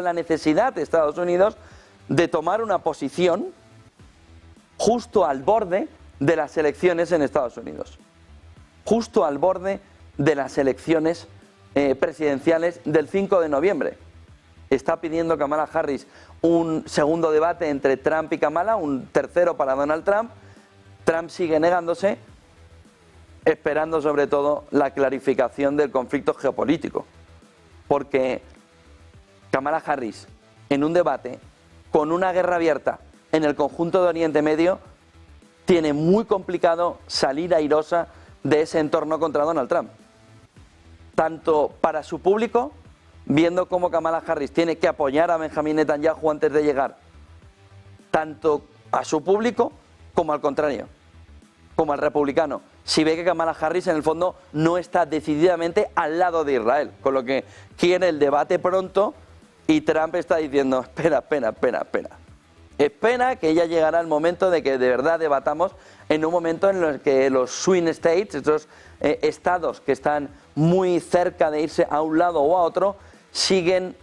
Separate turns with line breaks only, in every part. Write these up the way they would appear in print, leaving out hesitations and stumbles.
la necesidad de Estados Unidos de tomar una posición justo al borde de las elecciones en Estados Unidos. Justo al borde de las elecciones presidenciales del 5 de noviembre. Está pidiendo Kamala Harris un segundo debate entre Trump y Kamala, un tercero para Donald Trump. Trump sigue negándose, esperando sobre todo la clarificación del conflicto geopolítico. Porque Kamala Harris, en un debate con una guerra abierta en el conjunto de Oriente Medio, tiene muy complicado salir airosa de ese entorno contra Donald Trump. Tanto para su público, viendo cómo Kamala Harris tiene que apoyar a Benjamin Netanyahu antes de llegar, tanto a su público como al contrario, como al republicano, si ve que Kamala Harris en el fondo no está decididamente al lado de Israel, con lo que quiere el debate pronto y Trump está diciendo, espera, que ya llegará el momento de que de verdad debatamos en un momento en el que los swing states, estos estados que están muy cerca de irse a un lado o a otro, siguen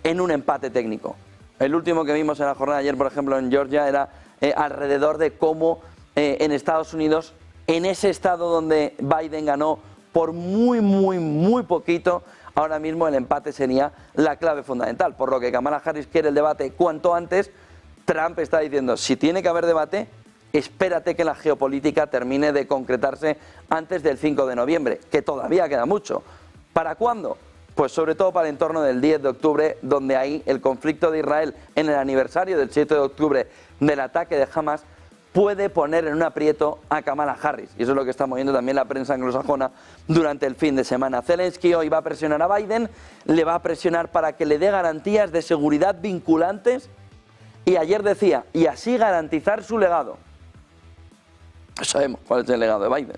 en un empate técnico. El último que vimos en la jornada de ayer, por ejemplo, en Georgia, era alrededor de cómo en Estados Unidos, en ese estado donde Biden ganó por muy poquito, ahora mismo el empate sería la clave fundamental. Por lo que Kamala Harris quiere el debate cuanto antes. Trump está diciendo, si tiene que haber debate, espérate que la geopolítica termine de concretarse antes del 5 de noviembre, que todavía queda mucho. ¿Para cuándo? Pues sobre todo para el entorno del 10 de octubre, donde ahí el conflicto de Israel en el aniversario del 7 de octubre del ataque de Hamas puede poner en un aprieto a Kamala Harris. Y eso es lo que está moviendo también la prensa anglosajona durante el fin de semana. Zelensky hoy va a presionar a Biden, le va a presionar para que le dé garantías de seguridad vinculantes y ayer decía, y así garantizar su legado. Sabemos cuál es el legado de Biden.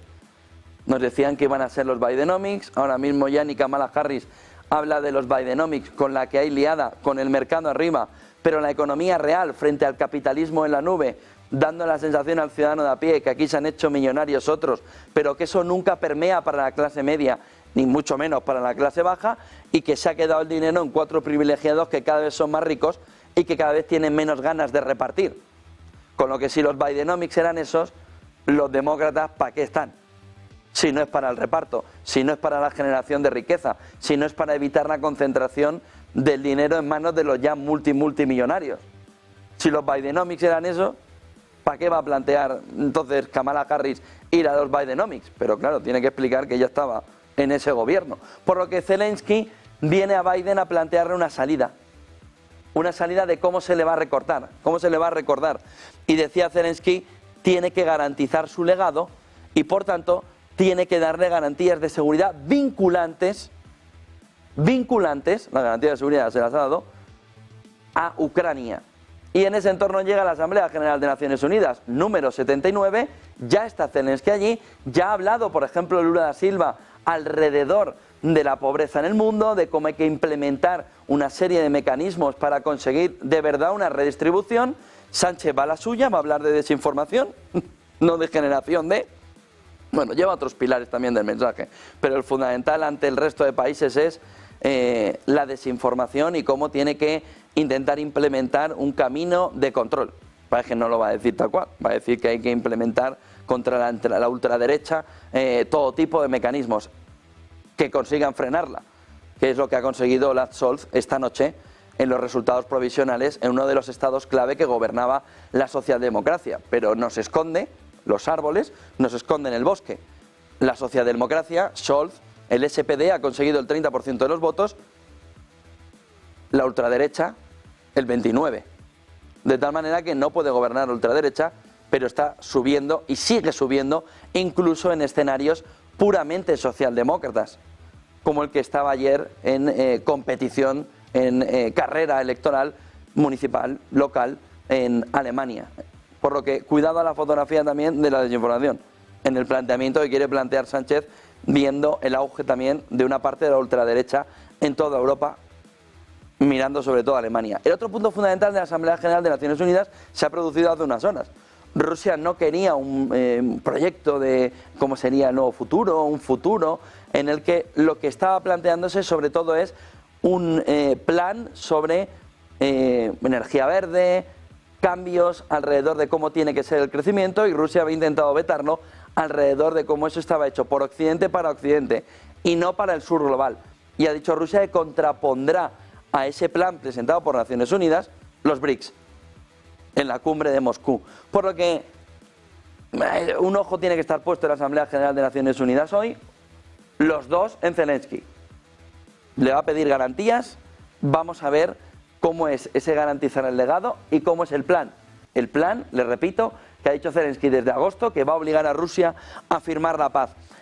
Nos decían que iban a ser los Bidenomics, ahora mismo ya ni Kamala Harris habla de los Bidenomics, con la que hay liada con el mercado arriba, pero la economía real frente al capitalismo en la nube, dando la sensación al ciudadano de a pie que aquí se han hecho millonarios otros, pero que eso nunca permea para la clase media, ni mucho menos para la clase baja, y que se ha quedado el dinero en 4 privilegiados que cada vez son más ricos y que cada vez tienen menos ganas de repartir. Con lo que si los Bidenomics eran esos, los demócratas, ¿para qué están? Si no es para el reparto, si no es para la generación de riqueza, si no es para evitar la concentración del dinero en manos de los ya multimillonarios. Si los Bidenomics eran eso, ¿para qué va a plantear entonces Kamala Harris ir a los Bidenomics? Pero claro, tiene que explicar que ella estaba en ese gobierno. Por lo que Zelensky viene a Biden a plantearle una salida de cómo se le va a recortar, cómo se le va a recordar. Y decía Zelensky, tiene que garantizar su legado y por tanto tiene que darle garantías de seguridad vinculantes, la garantía de seguridad se las ha dado, a Ucrania. Y en ese entorno llega la Asamblea General de Naciones Unidas, número 79, ya está Zelensky allí, ya ha hablado, por ejemplo, Lula da Silva, alrededor de la pobreza en el mundo, de cómo hay que implementar una serie de mecanismos para conseguir de verdad una redistribución. Sánchez va a la suya, va a hablar de desinformación, no de generación de... Bueno, lleva otros pilares también del mensaje, pero el fundamental ante el resto de países es la desinformación y cómo tiene que intentar implementar un camino de control. Parece que no lo va a decir tal cual, va a decir que hay que implementar contra la ultraderecha todo tipo de mecanismos que consigan frenarla, que es lo que ha conseguido Olaf Scholz esta noche en los resultados provisionales en uno de los estados clave que gobernaba la socialdemocracia, pero nos esconde los árboles, nos esconden el bosque. La socialdemocracia, Scholz, el SPD ha conseguido el 30% de los votos, la ultraderecha el 29%. De tal manera que no puede gobernar la ultraderecha, pero está subiendo y sigue subiendo incluso en escenarios puramente socialdemócratas, como el que estaba ayer en competición, en carrera electoral municipal, local, en Alemania. Por lo que cuidado a la fotografía también de la desinformación, en el planteamiento que quiere plantear Sánchez, viendo el auge también de una parte de la ultraderecha en toda Europa, mirando sobre todo a Alemania. El otro punto fundamental de la Asamblea General de Naciones Unidas se ha producido hace unas horas. Rusia no quería un proyecto de cómo sería el nuevo futuro, un futuro en el que lo que estaba planteándose sobre todo es un plan sobre energía verde, cambios alrededor de cómo tiene que ser el crecimiento, y Rusia había intentado vetarlo alrededor de cómo eso estaba hecho por Occidente para Occidente y no para el sur global. Y ha dicho Rusia que contrapondrá a ese plan presentado por Naciones Unidas los BRICS en la cumbre de Moscú. Por lo que un ojo tiene que estar puesto en la Asamblea General de Naciones Unidas hoy, los dos en Zelensky. Le va a pedir garantías, vamos a ver cómo es ese garantizar el legado y cómo es el plan. El plan, le repito, que ha dicho Zelensky desde agosto, que va a obligar a Rusia a firmar la paz.